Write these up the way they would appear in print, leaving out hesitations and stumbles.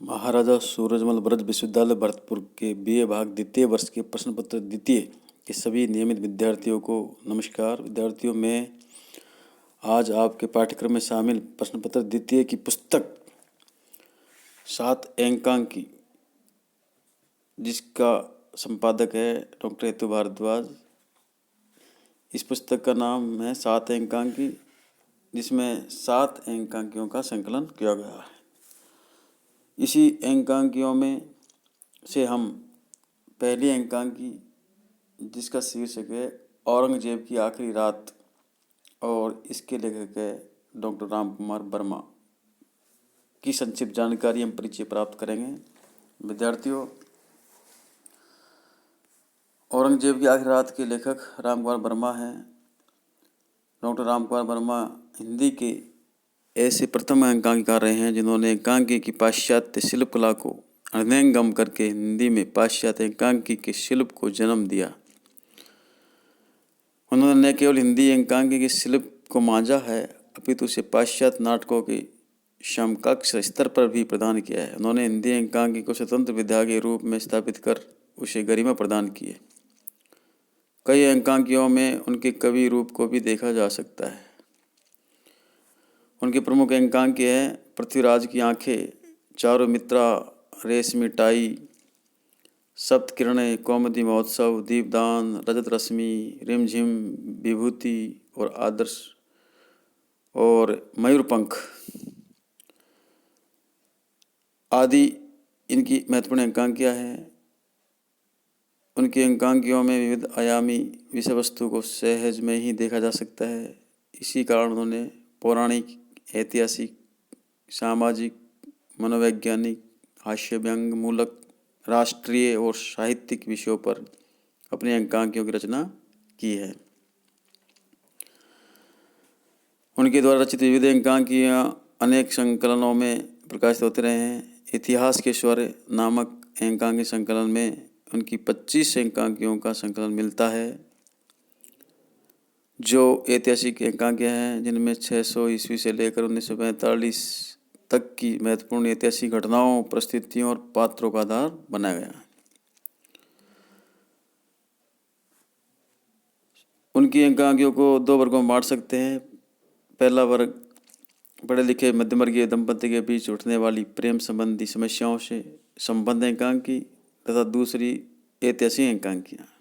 महाराजा सूरजमल ब्रज विश्वविद्यालय भरतपुर के BA भाग द्वितीय वर्ष के प्रश्न पत्र द्वितीय के सभी नियमित विद्यार्थियों को नमस्कार। विद्यार्थियों, मैं आज आपके पाठ्यक्रम में शामिल प्रश्न पत्र द्वितीय की पुस्तक 7 अंकांकी, जिसका संपादक है डॉक्टर हेतु भारद्वाज। इस पुस्तक का नाम है 7 अंकांकी, जिसमें 7 अंकांकियों का संकलन किया गया है। इसी अंकांकियों में से हम पहली अंकांकी, जिसका शीर्षक है औरंगजेब की आखिरी रात, और इसके लेखक है डॉक्टर राम कुमार वर्मा, की संक्षिप्त जानकारी हम परिचय प्राप्त करेंगे। विद्यार्थियों, औरंगजेब की आखिरी रात के लेखक राम कुमार वर्मा हैं। डॉक्टर राम कुमार वर्मा हिंदी के ऐसे प्रथम अंकांकीकार रहे हैं जिन्होंने अंकांकी की पाश्चात्य शिल्प कला को हृदयंगम करके हिंदी में पाश्चात्य अंकांकी के शिल्प को जन्म दिया। उन्होंने न केवल हिंदी अंकांकी के शिल्प को मांझा है, अपितु उसे पाश्चात्य नाटकों के समकक्ष स्तर पर भी प्रदान किया है। उन्होंने हिंदी अंकांकी को स्वतंत्र विधा के रूप में स्थापित कर उसे गरिमा प्रदान की है। कई अंकांकियों में उनके कवि रूप को भी देखा जा सकता है। उनके प्रमुख अंकांकी हैं पृथ्वीराज की आंखें, चारों मित्रा, रेशमी टाई, सप्त किरणें, कौमुदी महोत्सव, दीपदान, रजत रश्मि, रिमझिम, विभूति और आदर्श और मयूरपंख आदि इनकी महत्वपूर्ण अंकांकियाँ हैं। उनकी अंकांकियों में विविध आयामी विषय वस्तु को सहज में ही देखा जा सकता है। इसी कारण उन्होंने पौराणिक, ऐतिहासिक, सामाजिक, मनोवैज्ञानिक, हास्य व्यंग मूलक, राष्ट्रीय और साहित्यिक विषयों पर अपने अंकांकियों की रचना की है। उनके द्वारा रचित विविध अंकांकियाँ अनेक संकलनों में प्रकाशित होते रहे हैं। इतिहास के स्वर नामक अंकांकी संकलन में उनकी 25 अंकांकियों का संकलन मिलता है, जो ऐतिहासिक अंकांकियाँ हैं, जिनमें 600 ईस्वी से लेकर 1945 तक की महत्वपूर्ण ऐतिहासिक घटनाओं, परिस्थितियों और पात्रों का आधार बनाया गया है। उनकी अंकांकियों को 2 वर्गों में बांट सकते हैं। पहला वर्ग पढ़े लिखे मध्यमवर्गीय दंपति के बीच उठने वाली प्रेम संबंधी समस्याओं से संबद्ध अंकांकी, तथा दूसरी ऐतिहासिक अंकांकियाँ।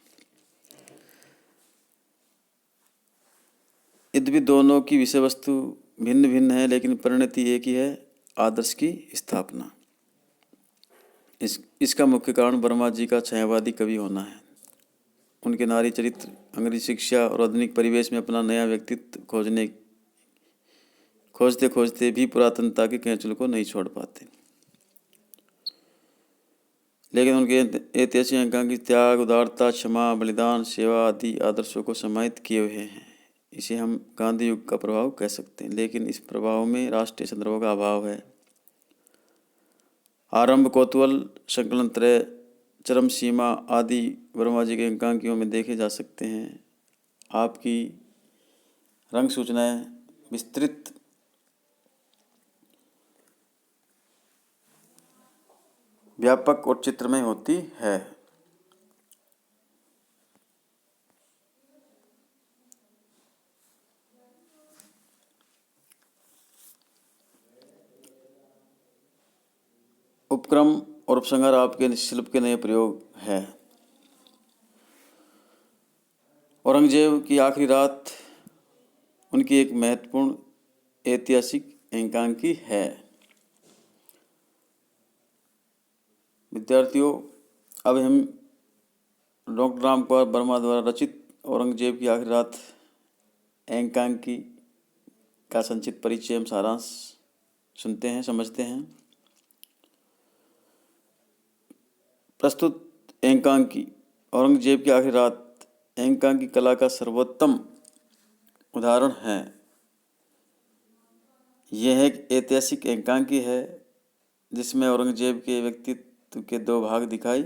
यद्यपि दोनों की विषय वस्तु भिन्न भिन्न है, लेकिन परिणति एक ही है, आदर्श की स्थापना। इसका मुख्य कारण वर्मा जी का छायावादी कवि होना है। उनके नारी चरित्र, अंग्रेजी शिक्षा और आधुनिक परिवेश में अपना नया व्यक्तित्व खोजते खोजते भी पुरातनता के कैंचुल को नहीं छोड़ पाते। लेकिन उनके ऐतिहासिक अंकांकी त्याग, उदारता, क्षमा, बलिदान, सेवा आदि आदर्शों को समाहित किए हुए हैं। इसे हम गांधी युग का प्रभाव कह सकते हैं, लेकिन इस प्रभाव में राष्ट्रीय संदर्भों का अभाव है। आरंभ, कौतूहल, संकलन त्रय, चरम सीमा आदि वर्मा जी के अंकांकियों में देखे जा सकते हैं। आपकी रंग सूचनाएं विस्तृत व्यापक और चित्रमय होती है। उपक्रम और उपसंहार आपके शिल्प के नए प्रयोग है। औरंगजेब की आखिरी रात उनकी एक महत्वपूर्ण ऐतिहासिक अंकांकी है। विद्यार्थियों, अब हम डॉक्टर राम कुमार वर्मा द्वारा रचित औरंगजेब की आखिरी रात अंकांकी का संक्षिप्त परिचय एवं सारांश सुनते हैं, समझते हैं। प्रस्तुत अंकांकी औरंगजेब की आखिरी रात अंकांकी कला का सर्वोत्तम उदाहरण है। यह एक ऐतिहासिक अंकांकी है जिसमें औरंगजेब के व्यक्तित्व के 2 भाग दिखाई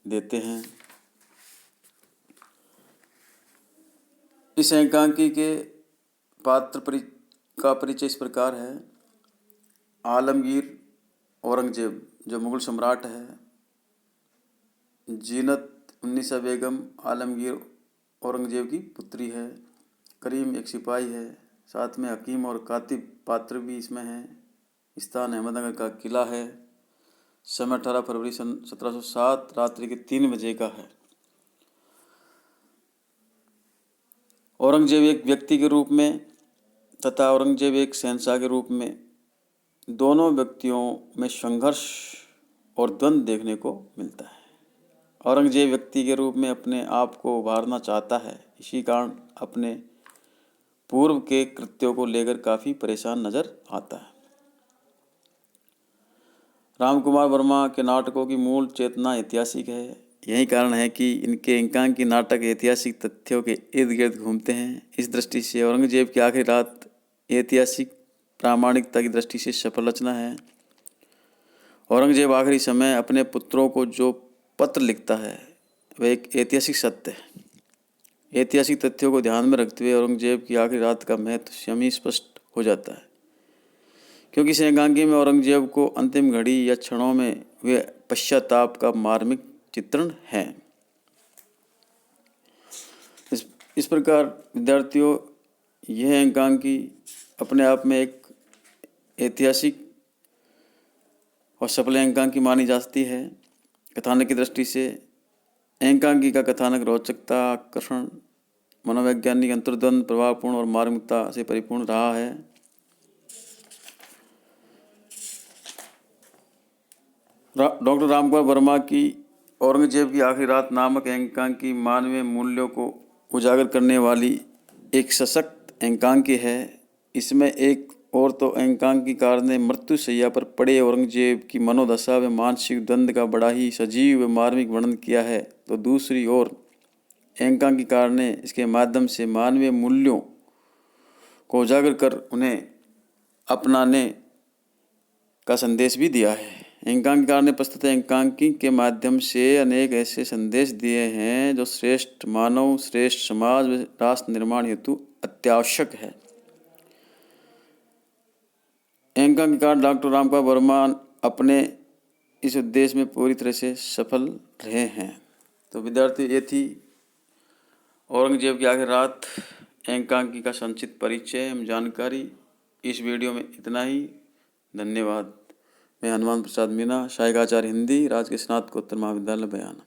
देते हैं। इस अंकांकी के पात्र का परिचय इस प्रकार है। आलमगीर औरंगजेब जो मुगल सम्राट है, जीनत उन्निसा बेगम आलमगीर औरंगजेब की पुत्री है। करीम एक सिपाही है। साथ में हकीम और कातिब पात्र भी इसमें हैं। स्थान अहमदनगर का किला है। समय 18 फरवरी सन 1707 रात्रि के 3 बजे का है। औरंगजेब एक व्यक्ति के रूप में तथा औरंगजेब एक शहंशाह के रूप में, दोनों व्यक्तियों में संघर्ष और द्वंद्व देखने को मिलता है। औरंगजेब व्यक्ति के रूप में अपने आप को उभारना चाहता है, इसी कारण अपने पूर्व के कृत्यों को लेकर काफ़ी परेशान नजर आता है। रामकुमार वर्मा के नाटकों की मूल चेतना ऐतिहासिक है। यही कारण है कि इनके एकांकी नाटक ऐतिहासिक तथ्यों के इर्द गिर्द घूमते हैं। इस दृष्टि से औरंगजेब की आखिरी रात ऐतिहासिक प्रामाणिकता की दृष्टि से सफल रचना है। औरंगजेब आखिरी समय अपने पुत्रों को जो पत्र लिखता है वह एक ऐतिहासिक सत्य है। ऐतिहासिक तथ्यों को ध्यान में रखते हुए औरंगजेब की आखिरी रात का महत्व स्वयं ही स्पष्ट हो जाता है, क्योंकि इस एकांकी में औरंगजेब को अंतिम घड़ी या क्षणों में वे पश्चाताप का मार्मिक चित्रण है। इस प्रकार विद्यार्थियों, यह एकांकी अपने आप में एक ऐतिहासिक और सफल एकांकी मानी जाती है। कथानक की दृष्टि से एकांकी का कथानक रोचकता, आकर्षण, मनोवैज्ञानिक अंतर्द्वंद, प्रभावपूर्ण और मार्मिकता से परिपूर्ण रहा है। डॉक्टर रामकुमार वर्मा की औरंगजेब की आखिरी रात नामक एकांकी मानवीय मूल्यों को उजागर करने वाली एक सशक्त एकांकी है। इसमें एक और तो एकांकीकार ने मृत्युशैया पर पड़े औरंगजेब की मनोदशा व मानसिक द्वंद्व का बड़ा ही सजीव व मार्मिक वर्णन किया है, तो दूसरी ओर एकांकीकार ने इसके माध्यम से मानवीय मूल्यों को उजागर कर उन्हें अपनाने का संदेश भी दिया है। एकांकीकार ने प्रस्तुत एकांकी के माध्यम से अनेक ऐसे संदेश दिए हैं जो श्रेष्ठ मानव, श्रेष्ठ समाज व राष्ट्र निर्माण हेतु अत्यावश्यक है। एकांकीकार डॉक्टर रामकुमार वर्मा अपने इस उद्देश्य में पूरी तरह से सफल रहे हैं। तो विद्यार्थी, ये थी औरंगजेब की आखिरी रात एकांकी का संक्षिप्त परिचय एवं जानकारी। इस वीडियो में इतना ही। धन्यवाद। मैं हनुमान प्रसाद मीना, सहायक आचार्य हिंदी, राजकीय स्नातकोत्तर महाविद्यालय बयाना।